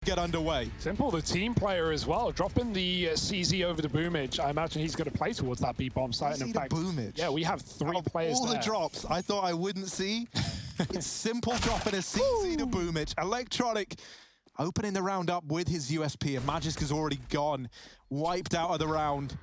get underway. Simple, the team player as well, dropping the CZ over to Boomage. I imagine he's going to play towards that B-bomb site. And in fact, Boomage. Yeah, we have three players all there. The drops I thought I wouldn't see. It's Simple dropping a CZ to Boomage. Electronic opening the round up with his USP, and Magisk is already gone, wiped out of the round.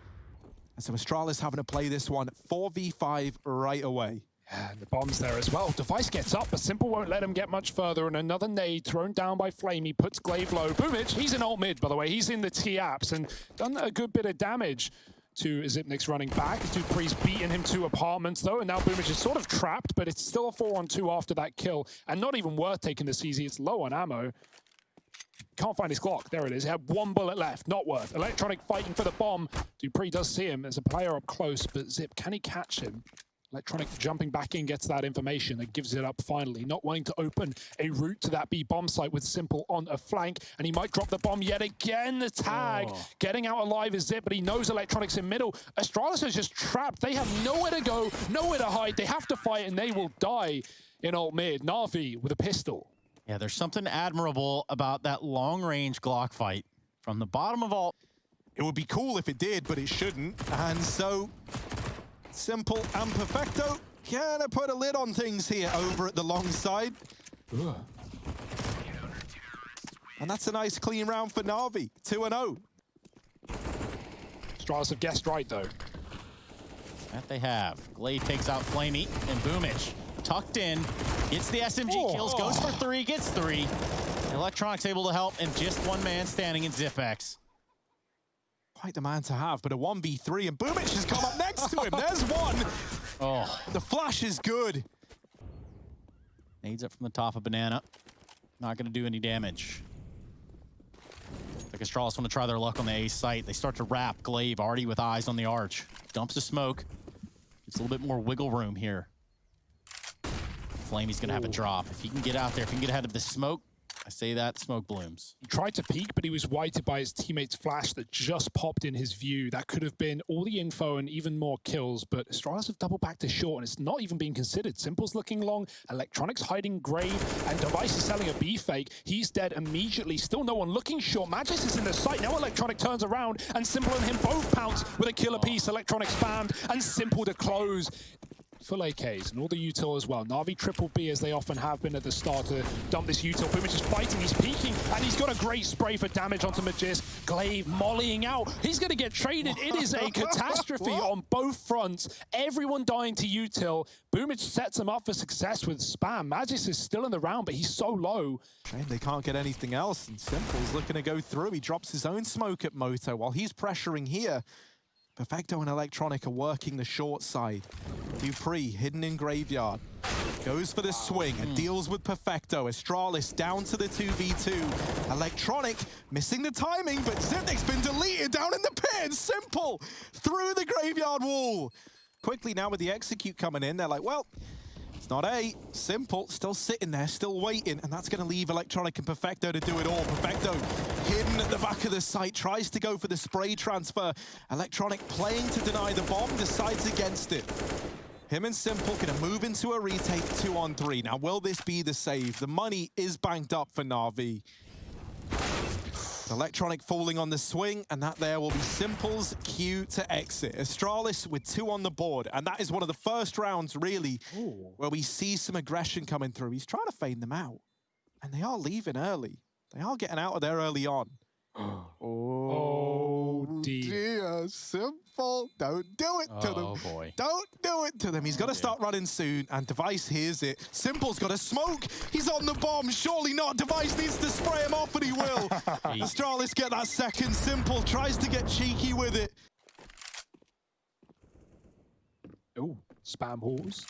And so Astralis having to play this one 4v5 right away. Yeah, and the bomb's there as well. Device gets up, but Simple won't let him get much further, and another nade thrown down by Flamey puts Glaive low. Boomage, he's in ult mid, by the way. He's in the T-apps and done a good bit of damage to Zipnik's running back. Dupree's beating him to apartments, though, and now Boomage is sort of trapped, but it's still a 4-on-2 after that kill, and not even worth taking the CZ. It's low on ammo. Can't find his Glock. There it is. He had one bullet left. Not worth. Electronic fighting for the bomb. Dupree does see him. There's a player up close, but Zip, can he catch him? Electronic jumping back in, gets that information and gives it up finally. Not wanting to open a route to that B-bomb site with Simple on a flank. And he might drop the bomb yet again. The tag. Getting out alive is Zip, but he knows Electronic's in middle. Astralis is just trapped. They have nowhere to go, nowhere to hide. They have to fight and they will die in ult mid. NaVi with a pistol. Yeah, there's something admirable about that long-range Glock fight from the bottom of ult. It would be cool if it did, but it shouldn't. And so Simple and Perfecto gonna put a lid on things here over at the long side. Ugh. And that's a nice clean round for NaVi, 2-0. Astralis have guessed right, though. That they have. Glaive takes out Flamey and Boomage. Tucked in, gets the SMG kills, goes for 3, gets 3. Electronic's able to help, and just one man standing in Zipex. Quite the man to have, but a 1v3, and Boomage has come up next to him. There's one. Oh, The flash is good. nades up from the top of Banana. Not going to do any damage. Like Astralis want to try their luck on the A site. They start to wrap. Glaive already with eyes on the arch. Dumps the smoke. Gets a little bit more wiggle room here. Flamey's going to have a drop. If he can get out there, if he can get ahead of the smoke, I say that smoke blooms. He tried to peek, but he was whited by his teammate's flash that just popped in his view. That could have been all the info and even more kills, but Astralis have doubled back to short, and it's not even being considered. Simple's looking long, Electronic's hiding Grave, and Device is selling a B fake. He's dead immediately. Still no one looking short. Magisk is in the site. Now Electronic turns around, and Simple and him both pounce with a killer piece. Electronic spammed, and Simple to close. Full AKs and all the util as well. NaVi triple B, as they often have been at the start, to dump this util. Boomage is fighting, he's peeking, and he's got a great spray for damage onto Magisk. Glaive mollying out. He's going to get traded. It is a catastrophe on both fronts. Everyone dying to util. Boomage sets him up for success with spam. Magisk is still in the round, but he's so low. And they can't get anything else, and Simple's looking to go through. He drops his own smoke at Moto while he's pressuring here. Perfecto and Electronic are working the short side. Dupree, hidden in Graveyard, goes for the swing and deals with Perfecto. Astralis down to the 2v2. Electronic missing the timing, but Zipnik's been deleted down in the pit. And Simple through the Graveyard wall. Quickly now with the execute coming in, they're like, well, it's not A. Simple still sitting there, still waiting, and that's going to leave Electronic and Perfecto to do it all. Perfecto hidden at the back of the site, tries to go for the spray transfer. Electronic playing to deny the bomb, decides against it. Him and Simple going to move into a retake 2-on-3. Now, will this be the save? The money is banked up for NaVi. Electronic falling on the swing, and that there will be Simple's cue to exit. Astralis with 2 on the board, and that is one of the first rounds, really, where we see some aggression coming through. He's trying to feign them out, and they are leaving early. They are getting out of there early on. Oh, dear. Simple. Don't do it to them. Oh, boy. Don't do it to them. He's got to start running soon, and Device hears it. Simple's got a smoke. He's on the bomb. Surely not. Device needs to spray him off, and he will. Astralis get that second. Simple tries to get cheeky with it. Oh, spam halls.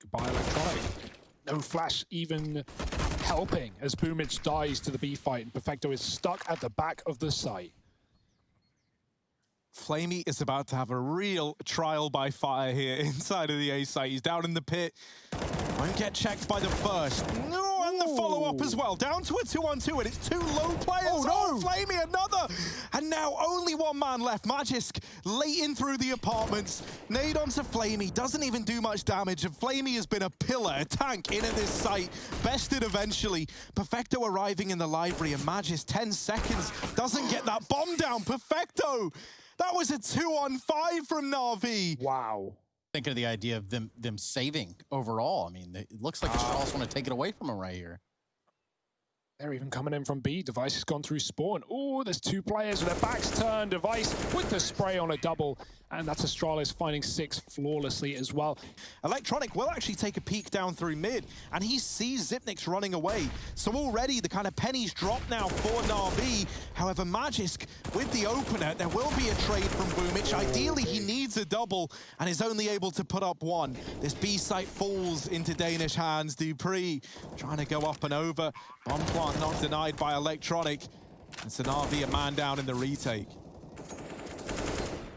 Goodbye, Electronic. No flash even helping as Boomage dies to the B fight, and Perfecto is stuck at the back of the site. Flamey is about to have a real trial by fire here inside of the A site. He's down in the pit. Won't get checked by the first. No, and the follow-up as well. Down to a 2-on-2, and it's 2 low players. Oh, no. Flamey, another. And And now only one man left. Magisk late in through the apartments. Nade onto Flamey. Doesn't even do much damage. And Flamey has been a pillar, a tank in at this site. Bested eventually. Perfecto arriving in the library. And Magisk, 10 seconds. Doesn't get that bomb down. Perfecto! That was a 2-on-5 from NaVi. Wow. Thinking of the idea of them saving overall. I mean, it looks like Astralis want to take it away from them right here. They're even coming in from B. Device has gone through spawn. Oh, there's two players with their backs turned. Device with the spray on a double. And that's Astralis finding 6 flawlessly as well. Electronic will actually take a peek down through mid, and he sees Xyp9x running away. So already the kind of pennies drop now for NaVi. However, Magisk with the opener, there will be a trade from Boomich. Ideally, he needs a double and is only able to put up one. This B site falls into Danish hands. Dupree trying to go up and over. Bomb plant not denied by Electronic. And so NaVi a man down in the retake.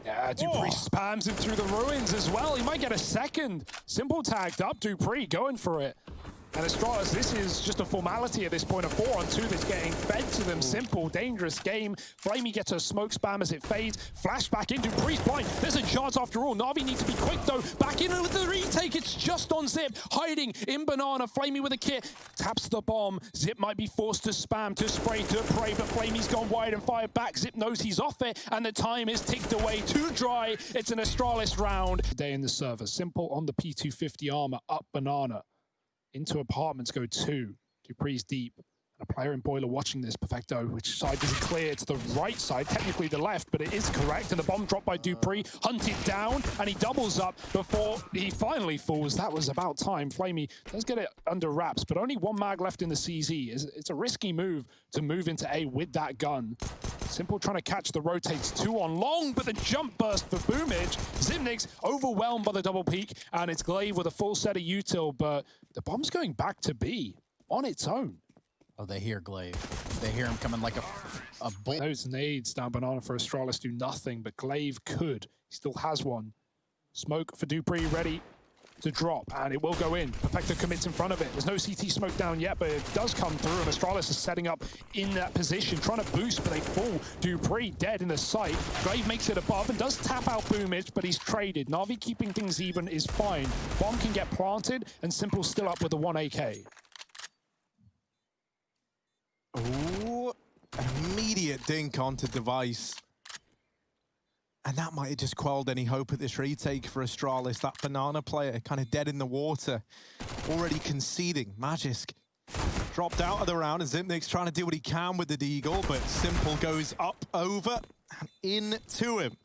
Yeah, Dupree spams him through the ruins as well. He might get a second. Simple tagged up, Dupree going for it. And Astralis, this is just a formality at this point. A 4-on-2 that's getting fed to them. Simple, dangerous game. Flamey gets a smoke spam as it fades. Flashback in, Dupree's blind. There's a chance after all. NaVi needs to be quick though. Back in with the retake. It's just on Zip. Hiding in Banana. Flamey with a kit. Taps the bomb. Zip might be forced to spam, to spray, to pray. But Flamey's gone wide and fired back. Zip knows he's off it. And the time is ticked away. Too dry. It's an Astralis round. Today in the server. Simple on the P250 armor. Up Banana. Into apartments go 2. Dupree's deep. And a player in Boiler watching this. Perfecto. Which side does it clear? It's the right side. Technically the left, but it is correct. And the bomb dropped by Dupree. Hunted down. And he doubles up before he finally falls. That was about time. Flamey does get it under wraps, but only 1 mag left in the CZ. It's a risky move to move into A with that gun. Simple trying to catch the rotates 2 on long, but the jump burst for Boomich. Xyp9x overwhelmed by the double peak, and it's Glaive with a full set of util, but the bomb's going back to B on its own. Oh, they hear Glaive. They hear him coming like a bull. Those nades down Banana for Astralis do nothing, but Glaive could. He still has one. Smoke for Dupree ready to drop, and it will go in. Perfecto commits in front of it. There's no CT smoke down yet, but it does come through, and Astralis is setting up in that position, trying to boost, but they fall. Dupree dead in the sight. Glaive makes it above and does tap out Boomich, but he's traded. NaVi keeping things even is fine. Bomb can get planted, and Simple still up with the 1 AK. Ooh, an immediate dink onto Device. And that might have just quelled any hope at this retake for Astralis. That Banana player kind of dead in the water, already conceding. Magisk dropped out of the round, and Xyp9x trying to do what he can with the Deagle, but Simple goes up, over, and into him.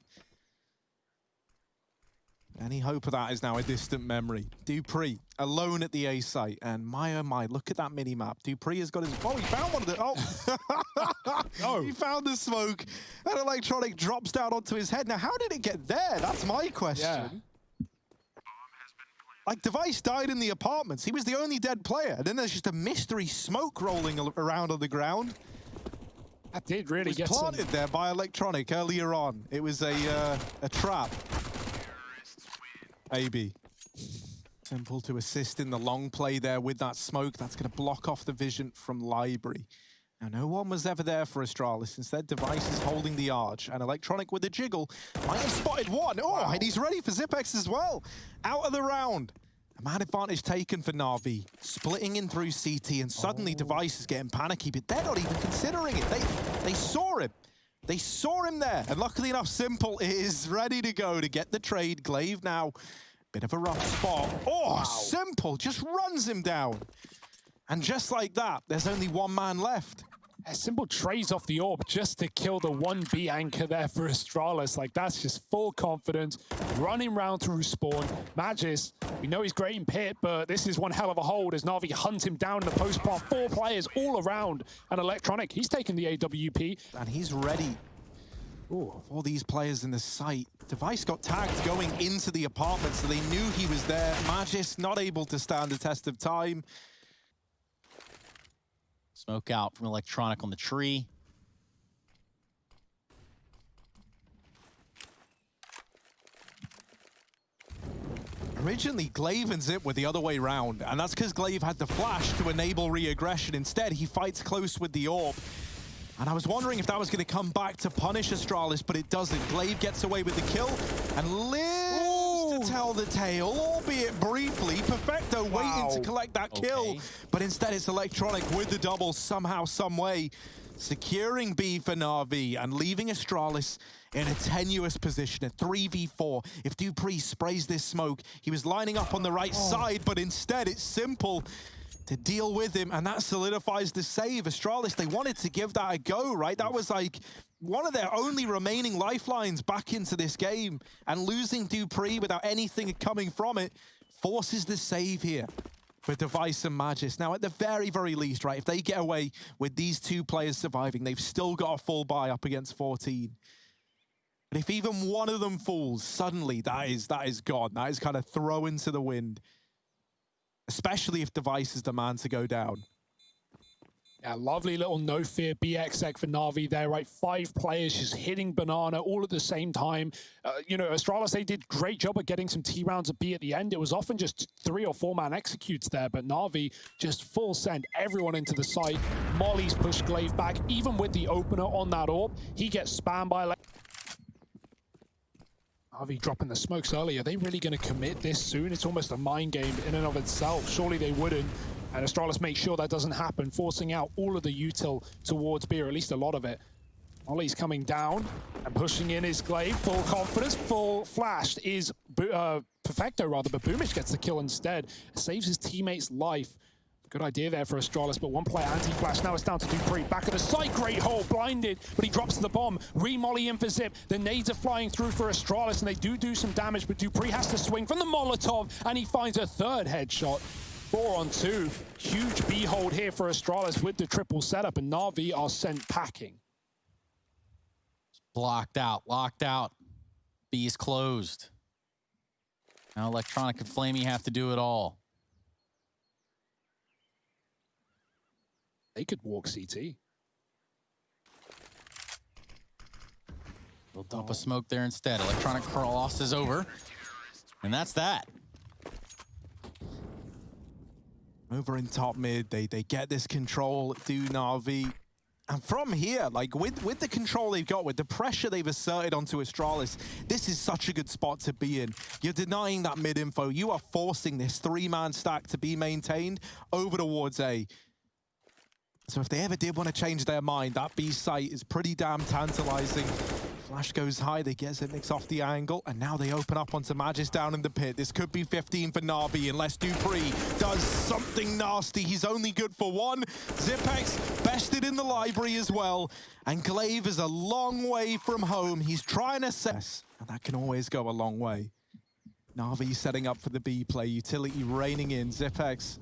Any hope of that is now a distant memory. Dupree alone at the A site, and my oh my, look at that mini-map. Dupree has got his... Oh, he found one of the... Oh! Oh. He found the smoke, and Electronic drops down onto his head. Now, how did it get there? That's my question. Yeah. Like, Device died in the apartments. He was the only dead player, and then there's just a mystery smoke rolling around on the ground. That did really get planted there by Electronic earlier on. It was a trap. AB. Simple to assist in the long play there with that smoke. That's going to block off the vision from Library. Now, no one was ever there for Astralis. Instead, Device is holding the arch, and Electronic with a jiggle might have spotted one. Oh, wow. And he's ready for Xyp9x as well. Out of the round. A man advantage taken for NaVi. Splitting in through CT, and suddenly Device is getting panicky, but they're not even considering it. They saw him. They saw him there, and luckily enough, Simple is ready to go to get the trade. Glaive now, bit of a rough spot. Oh, wow. Simple just runs him down. And just like that, there's only 1 man left. Simple trades off the orb just to kill the 1B anchor there for Astralis. Like, that's just full confidence, running round through spawn. Magis, we know he's great in pit, but this is one hell of a hold as NaVi hunt him down in the post plant. 4 players all around. And Electronic, he's taking the AWP. And he's ready. Ooh, for these players in the site. Device got tagged going into the apartment, so they knew he was there. Magis not able to stand the test of time. Smoke out from Electronic on the tree. Originally, Glaive and Zip were the other way round, and that's because Glaive had the flash to enable re-aggression. Instead, he fights close with the orb. And I was wondering if that was going to come back to punish Astralis, but it doesn't. Glaive gets away with the kill and lives to tell the tale, albeit briefly. Perfecto waiting to collect that kill, but instead it's Electronic with the double somehow, some way, securing B for NaVi and leaving Astralis in a tenuous position, a 3v4. If dupreeh sprays this smoke, he was lining up on the right side, but instead it's simple to deal with him, and that solidifies the save. Astralis, they wanted to give that a go, right? That was like one of their only remaining lifelines back into this game, and losing dupreeh without anything coming from it forces the save here for Device and Magis. Now, at the very, very least, right, if they get away with these two players surviving, they've still got a full buy up against 14. But if even one of them falls, suddenly that is gone. That is kind of thrown to the wind. Especially if Device is the man to go down. Yeah, lovely little no fear BXX for NaVi there, right? 5 players just hitting banana all at the same time. You know, Astralis, they did great job of getting some T rounds of B at the end. It was often just 3 or 4 man executes there, but NaVi just full send everyone into the site. Molly's pushed Glaive back, even with the opener on that orb. He gets spammed by NaVi dropping the smokes earlier. Are they really going to commit this soon? It's almost a mind game in and of itself. Surely they wouldn't. And Astralis makes sure that doesn't happen, forcing out all of the util towards B, or at least a lot of it. Ollie's coming down and pushing in his Glaive. Full confidence, full flashed is Perfecto rather, but Boomich gets the kill instead. Saves his teammate's life. Good idea there for Astralis, but one player anti-flash. Now it's down to dupreeh. Back of the site, great hole, blinded, but he drops the bomb. Re-molly in for Zip. The nades are flying through for Astralis, and they do some damage, but dupreeh has to swing from the Molotov, and he finds a third headshot. 4 on 2. Huge B hold here for Astralis with the triple setup, and NaVi are sent packing. Blocked out, locked out. B is closed. Now Electronic and Flamey have to do it all. They could walk CT. They'll dump a smoke there instead. Electronic crosses over, and that's that. Over in top mid, they get this control, do NaVi. And from here, like with the control they've got, with the pressure they've asserted onto Astralis, this is such a good spot to be in. You're denying that mid info. You are forcing this 3-man stack to be maintained over towards A. So if they ever did want to change their mind, that B site is pretty damn tantalizing. Flash goes high, they get Zipnix off the angle, and now they open up onto Magis down in the pit. This could be 15 for NaVi unless dupreeh does something nasty. He's only good for 1. Zipex bested in the library as well, and Glaive is a long way from home. He's trying to assess, and that can always go a long way. NaVi setting up for the B play, utility raining in. Zipex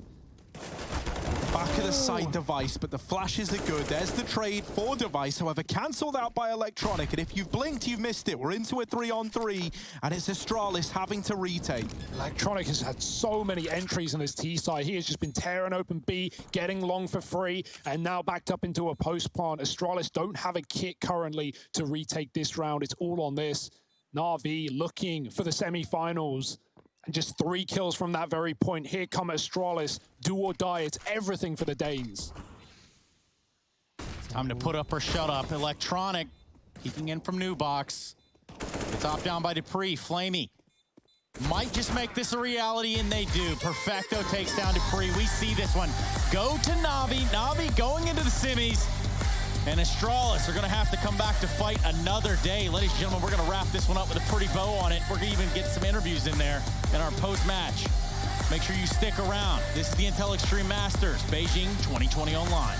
back of the site Device, but the flashes are good. There's the trade for Device, however, cancelled out by Electronic, and if you've blinked, you've missed it. We're into a 3-on-3, and it's Astralis having to retake. Electronic has had so many entries on his T side. He has just been tearing open B, getting long for free, and now backed up into a post plant. Astralis don't have a kit currently to retake this round. It's all on this. NaVi looking for the semi-finals. And just 3 kills from that very point. Here come Astralis. Do or die. It's everything for the Danes. It's time to put up or shut up. Electronic peeking in from new box. It's off down by dupreeh. Flamey might just make this a reality, and they do. Perfecto takes down dupreeh. We see this one go to NaVi. NaVi going into the semis. And Astralis are going to have to come back to fight another day. Ladies and gentlemen, we're going to wrap this one up with a pretty bow on it. We're going to even get some interviews in there in our post-match. Make sure you stick around. This is the Intel Extreme Masters, Beijing 2020 Online.